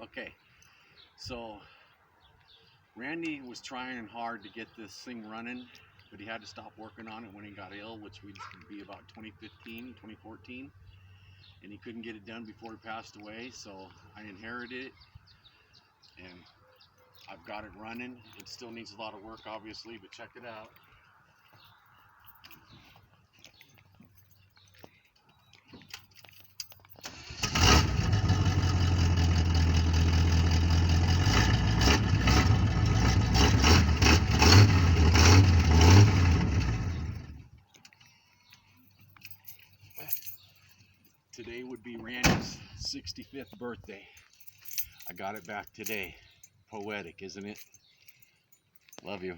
Okay, so Randy was trying hard to get this thing running, but he had to stop working on it when he got ill, which would be about 2015, 2014, and he couldn't get it done before he passed away. So I inherited it, and I've got it running. It still needs a lot of work, obviously, but check it out. Today would be Randy's 65th birthday. I got it back today. Poetic, isn't it? Love you.